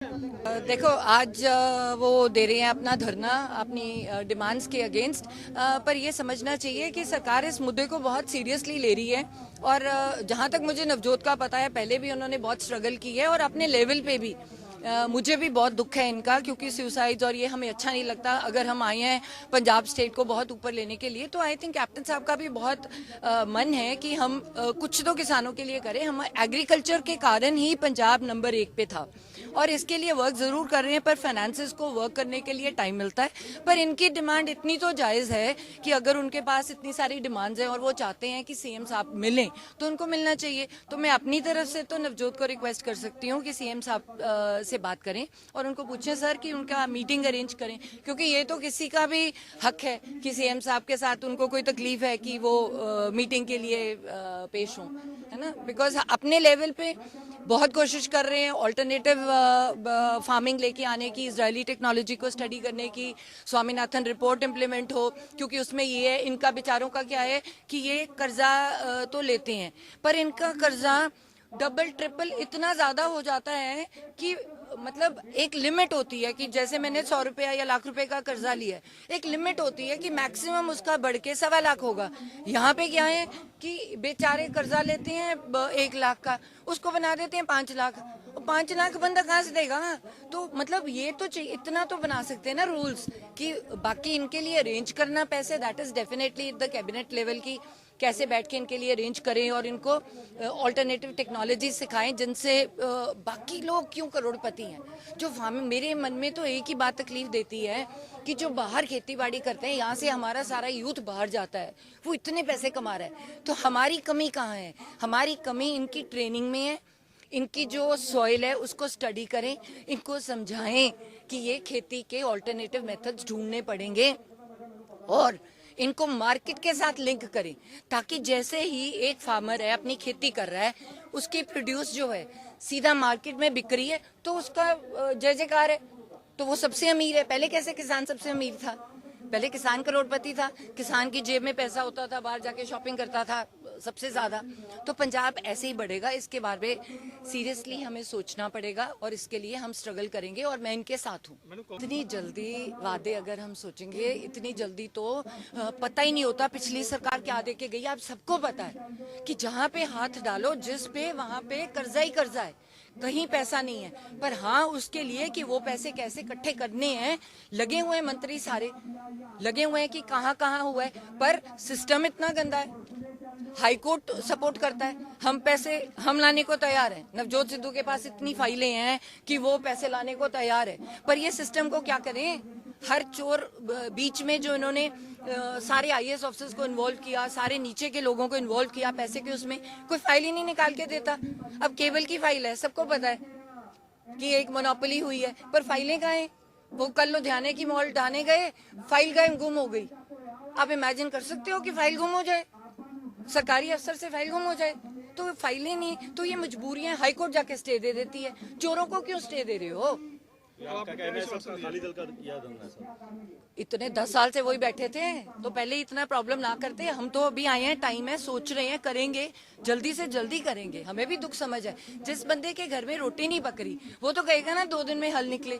देखो आज वो दे रहे हैं अपना धरना अपनी डिमांड्स के अगेंस्ट, पर ये समझना चाहिए कि सरकार इस मुद्दे को बहुत सीरियसली ले रही है। और जहाँ तक मुझे नवजोत का पता है, पहले भी उन्होंने बहुत स्ट्रगल की है और अपने लेवल पे भी मुझे भी बहुत दुख है इनका, क्योंकि सुसाइड्स और ये हमें अच्छा नहीं लगता। अगर हम आए हैं पंजाब स्टेट को बहुत ऊपर लेने के लिए, तो आई थिंक कैप्टन साहब का भी बहुत मन है कि हम कुछ तो किसानों के लिए करें। हम एग्रीकल्चर के कारण ही पंजाब नंबर 1 पे था और इसके लिए वर्क जरूर कर रहे हैं, पर फाइनेंसेस को वर्क करने के लिए टाइम मिलता है। पर इनकी डिमांड इतनी तो जायज़ है कि अगर उनके पास इतनी सारी डिमांड्स हैं और वो चाहते हैं कि सीएम साहब मिलें, तो उनको मिलना चाहिए। तो मैं अपनी तरफ से तो नवजोत को रिक्वेस्ट कर सकती हूँ कि सीएम साहब से बात करें और उनको पूछें सर कि उनका मीटिंग अरेंज करें, क्योंकि ये तो किसी का भी हक है कि सीएम साहब के साथ उनको कोई तकलीफ है कि वो मीटिंग के लिए पेश हों, है ना। बिकॉज अपने लेवल पे बहुत कोशिश कर रहे हैं ऑल्टरनेटिव फार्मिंग लेके आने की, इजरायली टेक्नोलॉजी को स्टडी करने की, स्वामीनाथन रिपोर्ट इम्प्लीमेंट हो, क्योंकि उसमें ये है इनका बेचारों का क्या है कि ये कर्जा तो लेते हैं, पर इनका कर्जा डबल ट्रिपल इतना ज्यादा हो जाता है कि मतलब एक लिमिट होती है कि जैसे मैंने 100 रुपया या लाख रुपए का कर्जा लिया है, एक लिमिट होती है कि मैक्सिमम उसका बढ़ के 1.25 लाख होगा। यहाँ पे क्या है कि बेचारे कर्जा लेते हैं 1 लाख का, उसको बना देते हैं 5 लाख। 5 लाख बंदा कहाँ से देगा? तो मतलब ये तो चाहिए, इतना तो बना सकते हैं ना रूल्स कि बाकी इनके लिए अरेंज करना पैसे, that is definitely the cabinet level की, कैसे बैठ के इनके लिए अरेंज करें और इनको ऑल्टरनेटिव टेक्नोलॉजी सिखाएं जिनसे बाकी लोग क्यों करोड़पति हैं। जो फार्मिंग, मेरे मन में तो एक ही बात तकलीफ देती है कि जो बाहर खेती बाड़ी करते हैं, यहाँ से हमारा सारा यूथ बाहर जाता है, वो इतने पैसे कमा रहा है, तो हमारी कमी कहाँ है? हमारी कमी इनकी ट्रेनिंग में है। इनकी जो सॉइल है उसको स्टडी करें, इनको समझाएं कि ये खेती के ऑल्टरनेटिव मेथड्स ढूंढने पड़ेंगे और इनको मार्केट के साथ लिंक करें, ताकि जैसे ही एक फार्मर है अपनी खेती कर रहा है, उसकी प्रोड्यूस जो है सीधा मार्केट में बिक रही है, तो उसका जय जयकार है, तो वो सबसे अमीर है। पहले कैसे किसान सबसे अमीर था? पहले किसान करोड़पति था, किसान की जेब में पैसा होता था, बाहर जाके शॉपिंग करता था सबसे ज्यादा। तो पंजाब ऐसे ही बढ़ेगा, इसके बारे में सीरियसली हमें सोचना पड़ेगा और इसके लिए हम स्ट्रगल करेंगे और मैं इनके साथ हूँ। इतनी जल्दी वादे अगर हम सोचेंगे, इतनी जल्दी तो पता ही नहीं होता पिछली सरकार क्या दे के गई। आप सबको पता है कि जहाँ पे हाथ डालो जिस पे, वहां पे कर्जा ही कर्जा है, कहीं पैसा नहीं है। पर हाँ, उसके लिए कि वो पैसे कैसे इकट्ठे करने हैं लगे हुए हैं मंत्री, सारे लगे हुए हैं कि कहाँ कहाँ हुआ है, पर सिस्टम इतना गंदा है। हाई कोर्ट सपोर्ट करता है, हम पैसे हम लाने को तैयार हैं, नवजोत सिद्धू के पास इतनी फाइलें हैं कि वो पैसे लाने को तैयार है, पर ये सिस्टम को क्या करें? हर चोर बीच में जो इन्होंने सारे आईएएस ऑफिसर्स को इन्वॉल्व किया, सारे नीचे के लोगों को इन्वॉल्व किया पैसे के, उसमें कोई फाइल ही नहीं निकाल के देता। अब केबल की फाइल है, सबको पता है कि एक मोनोपोली हुई है, पर फाइलें कहाँ हैं? वो कल लुधियाने की मॉल ढाने गए, फाइल गए, गुम हो गई। आप इमेजिन कर सकते हो कि फाइल गुम हो जाए, सरकारी अफसर से फाइल गुम हो जाए? तो फाइलें नहीं, तो ये मजबूरियां हाईकोर्ट जाके स्टे दे देती है। चोरों को क्यों स्टे दे रहे हो? इतने 10 साल से वही बैठे थे, तो पहले इतना प्रॉब्लम ना करते। हम तो अभी आए हैं, टाइम है, सोच रहे हैं, करेंगे, जल्दी से जल्दी करेंगे। हमें भी दुख समझ है, जिस बंदे के घर में रोटी नहीं पक रही वो तो कहेगा ना 2 दिन में हल निकले।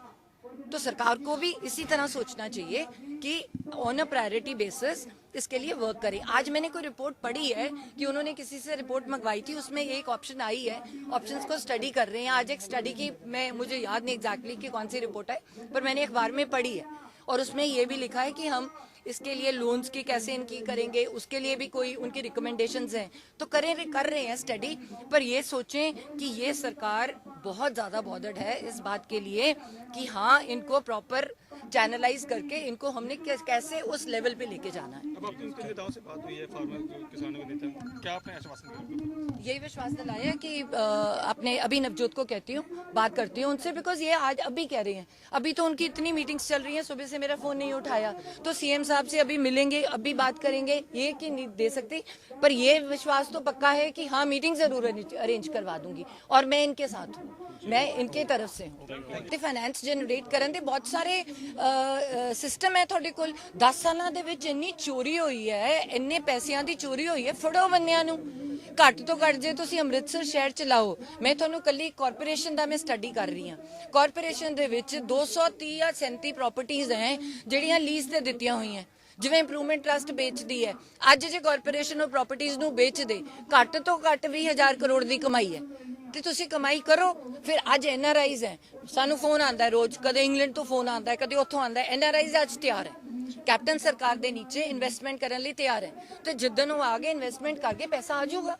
तो सरकार को भी इसी तरह सोचना चाहिए कि ऑन अ प्रायोरिटी बेसिस इसके लिए वर्क करें। आज मैंने कोई रिपोर्ट पढ़ी है कि उन्होंने किसी से रिपोर्ट मंगवाई थी, उसमें एक ऑप्शन आई है, ऑप्शंस को स्टडी कर रहे हैं। आज एक स्टडी की, मैं मुझे याद नहीं एग्जैक्टली कि कौन सी रिपोर्ट है, पर मैंने अखबार में पढ़ी है और उसमें ये भी लिखा है कि हम इसके लिए लोन्स की कैसे इनकी करेंगे, उसके लिए भी कोई उनकी रिकमेंडेशंस हैं। तो कर रहे हैं स्टडी, पर ये सोचें कि ये सरकार बहुत ज्यादा बॉदर्ड है इस बात के लिए कि हाँ, इनको प्रॉपर चैनलाइज करके इनको हमने कैसे उस लेवल पे लेके जाना है। अब आपकी उनके नेताओं से बात हुई है, फार्मर किसानों के नेता, क्या आपने आश्वासन दिया? यही विश्वास दिलाया कि अपने अभी नवजोत को कहती हूँ, बात करती हूँ उनसे, बिकॉज ये आज अभी कह रही हैं, अभी तो उनकी इतनी मीटिंग्स चल रही हैं, सुबह से मेरा फोन नहीं उठाया। तो सीएम साहब से अभी मिलेंगे, अभी बात करेंगे, ये कि नहीं दे सकती, पर ये विश्वास तो पक्का है कि हाँ, मीटिंग जरूर अरेंज करवा दूंगी और मैं इनके साथ हूँ, मैं इनके तरफ से हूँ। फाइनेंस जनरेट करन दे बहुत सारे सिस्टम है ਤੁਹਾਡੇ ਕੋਲ। 10 ਸਾਲਾਂ ਦੇ ਵਿੱਚ ਇੰਨੀ ਚੋਰੀ ਹੋਈ ਹੈ, ਇੰਨੇ ਪੈਸਿਆਂ ਦੀ ਚੋਰੀ ਹੋਈ ਹੈ, ਫੜੋ ਬੰਦਿਆਂ ਨੂੰ। ਘੱਟ ਤੋਂ ਘੱਟ ਜੇ ਤੁਸੀਂ ਅੰਮ੍ਰਿਤਸਰ ਸ਼ਹਿਰ ਚ ਲਾਓ, ਮੈਂ ਤੁਹਾਨੂੰ ਕੱਲੀ ਕਾਰਪੋਰੇਸ਼ਨ ਦਾ ਮੈਂ ਸਟੱਡੀ ਕਰ ਰਹੀ ਹਾਂ, ਕਾਰਪੋਰੇਸ਼ਨ ਦੇ ਵਿੱਚ 230 ਜਾਂ 37 ਪ੍ਰਾਪਰਟੀਆਂ ਹੈ ਜਿਹੜੀਆਂ ਲੀਜ਼ ਤੇ ਦਿੱਤੀਆਂ ਹੋਈਆਂ, ਜਿਵੇਂ ਇੰਪਰੂਵਮੈਂਟ ਟਰਸਟ ਵੇਚਦੀ ਹੈ। ਅੱਜ ਜੇ ਕਾਰਪੋਰੇਸ਼ਨ ਉਹ ਪ੍ਰਾਪਰਟੀਆਂ ਨੂੰ ਵੇਚ ਦੇ, ਘੱਟ ਤੋਂ ਘੱਟ 20,000 ਕਰੋੜ ਦੀ ਕਮਾਈ ਹੈ, ਤੇ ਤੁਸੀਂ ਕਮਾਈ ਕਰੋ। ਫਿਰ ਅੱਜ NRIs ਹੈ, ਸਾਨੂੰ ਫੋਨ ਆਉਂਦਾ ਹੈ ਰੋਜ਼, ਕਦੇ ਇੰਗਲੈਂਡ ਤੋਂ ਫੋਨ ਆਉਂਦਾ ਹੈ, ਕਦੇ ਉੱਥੋਂ ਆਉਂਦਾ ਹੈ। NRIs ਅੱਜ ਤਿਆਰ ਹੈ, ਕੈਪਟਨ ਸਰਕਾਰ ਦੇ ਨੀਚੇ ਇਨਵੈਸਟਮੈਂਟ ਕਰਨ ਲਈ ਤਿਆਰ ਹੈ, ਤੇ ਜਿੱਦਣ ਉਹ ਆਗੇ ਇਨਵੈਸਟਮੈਂਟ ਕਰਕੇ ਪੈਸਾ ਆ ਜਾਊਗਾ।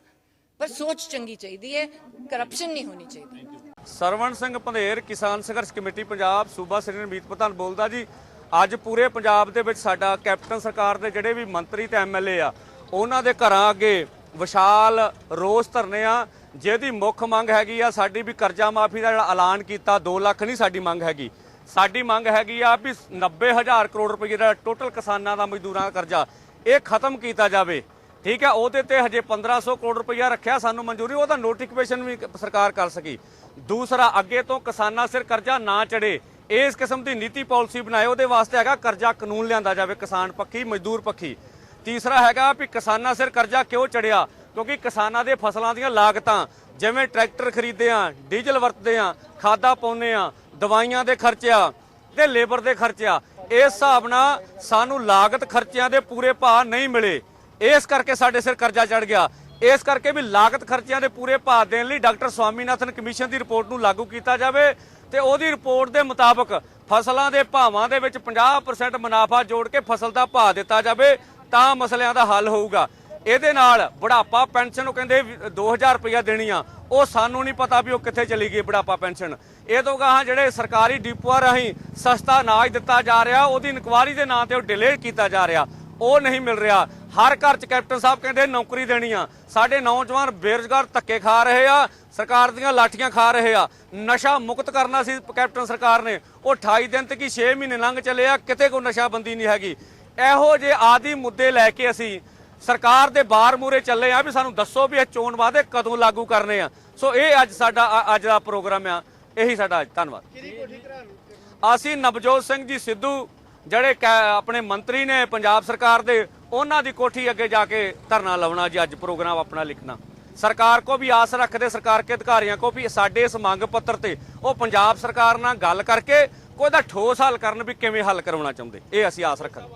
ਪਰ ਸੋਚ ਚੰਗੀ ਚਾਹੀਦੀ ਹੈ, ਕਰਪਸ਼ਨ ਨਹੀਂ ਹੋਣੀ ਚਾਹੀਦੀ। ਸਰਵਣ ਸਿੰਘ ਪੰਧੇਰ, ਕਿਸਾਨ ਸੰਘਰਸ਼ ਕਮੇਟੀ ਪੰਜਾਬ, ਸੂਬਾ ਸ੍ਰੀ ਮੀਤ ਪ੍ਰਧਾਨ ਬੋਲਦਾ ਜੀ। ਅੱਜ ਪੂਰੇ ਪੰਜਾਬ ਦੇ ਵਿੱਚ ਸਾਡਾ ਕੈਪਟਨ ਸਰਕਾਰ ਦੇ ਜਿਹੜੇ ਵੀ ਮੰਤਰੀ ਤੇ MLA ਆ, ਉਹਨਾਂ ਦੇ ਘਰਾਂ ਅੱਗੇ ਵਿਸ਼ਾਲ ਰੋਸ ਧਰਨੇ ਆ, ਜਿਹਦੀ ਮੁੱਖ ਮੰਗ ਹੈਗੀ ਆ ਸਾਡੀ ਵੀ ਕਰਜ਼ਾ ਮਾਫੀ ਦਾ ਜਿਹੜਾ ਐਲਾਨ ਕੀਤਾ 2 ਲੱਖ ਨਹੀਂ ਸਾਡੀ ਮੰਗ ਹੈਗੀ। ਸਾਡੀ ਮੰਗ ਹੈਗੀ ਆ ਵੀ 90,000 ਕਰੋੜ ਰੁਪਏ ਦਾ ਟੋਟਲ ਕਿਸਾਨਾਂ ਦਾ ਮਜ਼ਦੂਰਾਂ ਦਾ ਕਰਜ਼ਾ ਇਹ ਖਤਮ ਕੀਤਾ ਜਾਵੇ। ਠੀਕ ਹੈ, ਉਹਦੇ ਤੇ ਹਜੇ 1500 ਕਰੋੜ ਰੁਪਇਆ ਰੱਖਿਆ ਸਾਨੂੰ ਮਨਜ਼ੂਰੀ, ਉਹਦਾ ਨੋਟੀਫਿਕੇਸ਼ਨ ਵੀ ਸਰਕਾਰ ਕਰ ਸਕੀ। ਦੂਸਰਾ, ਅੱਗੇ ਤੋਂ ਕਿਸਾਨਾਂ ਸਿਰ ਕਰਜ਼ਾ ਨਾ ਚੜੇ, ਇਸ ਕਿਸਮ ਦੀ ਨੀਤੀ ਪਾਲਿਸੀ ਬਣਾਏ, ਉਹਦੇ ਵਾਸਤੇ ਹੈਗਾ ਕਰਜ਼ਾ ਕਾਨੂੰਨ ਲਿਆਂਦਾ ਜਾਵੇ ਕਿਸਾਨ ਪੱਖੀ ਮਜ਼ਦੂਰ ਪੱਖੀ। ਤੀਸਰਾ ਹੈਗਾ ਵੀ ਕਿਸਾਨਾਂ ਸਿਰ ਕਰਜ਼ਾ ਕਿਉਂ ਚੜਿਆ, ਕਿਉਂਕਿ ਕਿਸਾਨਾਂ ਦੇ ਫਸਲਾਂ ਦੀਆਂ ਲਾਗਤਾਂ, ਜਿਵੇਂ ਟਰੈਕਟਰ ਖਰੀਦਦੇ ਆ, ਡੀਜ਼ਲ ਵਰਤਦੇ ਆ, ਖਾਦਾਂ ਪਾਉਂਦੇ ਆ, ਦਵਾਈਆਂ ਦੇ ਖਰਚਿਆ ਤੇ ਲੇਬਰ ਦੇ ਖਰਚਿਆ, ਇਸ ਹਿਸਾਬ ਨਾਲ ਸਾਨੂੰ ਲਾਗਤ ਖਰਚਿਆਂ ਦੇ ਪੂਰੇ ਭਾਅ ਨਹੀਂ ਮਿਲੇ, ਇਸ ਕਰਕੇ ਸਾਡੇ ਸਿਰ ਕਰਜ਼ਾ ਚੜ ਗਿਆ। ਇਸ ਕਰਕੇ ਵੀ ਲਾਗਤ ਖਰਚਿਆਂ ਦੇ ਪੂਰੇ ਭਾਅ ਦੇਣ ਲਈ ਡਾਕਟਰ ਸਵਾਮੀਨਾਥਨ ਕਮਿਸ਼ਨ ਦੀ ਰਿਪੋਰਟ ਨੂੰ ਲਾਗੂ ਕੀਤਾ ਜਾਵੇ, ਤੇ ਉਹਦੀ ਰਿਪੋਰਟ ਦੇ ਮੁਤਾਬਕ ਫਸਲਾਂ ਦੇ ਭਾਵਾਂ ਦੇ ਵਿੱਚ 50% ਮੁਨਾਫਾ ਜੋੜ ਕੇ ਫਸਲ ਦਾ ਭਾਅ ਦਿੱਤਾ ਜਾਵੇ, ਤਾਂ ਮਸਲਿਆਂ ਦਾ ਹੱਲ ਹੋਊਗਾ। ਇਹਦੇ ਨਾਲ ਬੁਢਾਪਾ ਪੈਨਸ਼ਨ ਉਹ ਕਹਿੰਦੇ 2000 ਰੁਪਇਆ ਦੇਣੀ ਆ, ਉਹ ਸਾਨੂੰ ਨਹੀਂ ਪਤਾ ਵੀ ਉਹ ਕਿੱਥੇ ਚਲੀ ਗਈ ਬੁਢਾਪਾ ਪੈਨਸ਼ਨ। ਇਹ ਤੋਂ ਗਾਹਾਂ ਜਿਹੜੇ ਸਰਕਾਰੀ ਡਿਪੂਆਂ ਰਾਹੀਂ ਸਸਤਾ ਅਨਾਜ ਦਿੱਤਾ ਜਾ ਰਿਹਾ, ਉਹਦੀ ਇਨਕੁਆਇਰੀ ਦੇ ਨਾਂ ਤੇ ਉਹ ਡਿਲੇ ਕੀਤਾ ਜਾ ਰਿਹਾ, ਉਹ ਨਹੀਂ ਮਿਲ ਰਿਹਾ। ਹਰ ਘਰ 'ਚ ਕੈਪਟਨ ਸਾਹਿਬ ਕਹਿੰਦੇ ਨੌਕਰੀ ਦੇਣੀ ਆ, ਸਾਡੇ ਨੌਜਵਾਨ ਬੇਰੁਜ਼ਗਾਰ ਧੱਕੇ ਖਾ ਰਹੇ ਆ, ਸਰਕਾਰ ਦੀਆਂ ਲਾਠੀਆਂ ਖਾ ਰਹੇ ਆ। ਨਸ਼ਾ ਮੁਕਤ ਕਰਨਾ ਸੀ ਕੈਪਟਨ ਸਰਕਾਰ ਨੇ, ਉਹ 28 ਦਿਨ ਤੱਕ ਹੀ 6 ਮਹੀਨੇ ਲੰਘ ਚੱਲੇ ਆ, ਕਿਤੇ ਕੋਈ ਨਸ਼ਾਬੰਦੀ ਨਹੀਂ ਹੈਗੀ। ਇਹੋ ਜਿਹੇ ਆਦਿ ਮੁੱਦੇ ਲੈ ਕੇ ਅਸੀਂ ਸਰਕਾਰ ਦੇ ਬਾਹਰ ਮੂਰੇ ਚੱਲੇ ਆ ਵੀ ਸਾਨੂੰ ਦੱਸੋ ਵੀ ਇਹ ਚੋਣ ਵਾਅਦੇ ਕਦੋਂ ਲਾਗੂ ਕਰਨੇ ਆ। ਸੋ ਇਹ ਅੱਜ ਸਾਡਾ ਅੱਜ ਦਾ ਪ੍ਰੋਗਰਾਮ ਆ, ਇਹੀ ਸਾਡਾ ਅੱਜ। ਧੰਨਵਾਦ। ਅਸੀਂ ਨਵਜੋਤ ਸਿੰਘ ਜੀ ਸਿੱਧੂ ਜਿਹੜੇ ਆਪਣੇ ਮੰਤਰੀ ਨੇ ਪੰਜਾਬ ਸਰਕਾਰ ਦੇ, ਉਹਨਾਂ ਦੀ ਕੋਠੀ ਅੱਗੇ ਜਾ ਕੇ ਧਰਨਾ ਲਾਉਣਾ ਜੀ। ਅੱਜ ਪ੍ਰੋਗਰਾਮ ਆਪਣਾ ਲਿਖਣਾ, ਸਰਕਾਰ ਕੋ ਵੀ ਆਸ ਰੱਖਦੇ, ਸਰਕਾਰ ਕੇ ਅਧਿਕਾਰੀਆਂ ਕੋ ਵੀ ਸਾਡੇ ਇਸ ਮੰਗ ਪੱਤਰ ਤੇ ਉਹ ਪੰਜਾਬ ਸਰਕਾਰ ਨਾਲ ਗੱਲ ਕਰਕੇ ਕੋਈ ਦਾ ਠੋਸ ਹੱਲ ਕਰਨ ਵੀ ਕਿਵੇਂ ਹੱਲ ਕਰਵਾਉਣਾ ਚਾਹੁੰਦੇ, ਇਹ ਅਸੀਂ ਆਸ ਰੱਖਾਂਗੇ।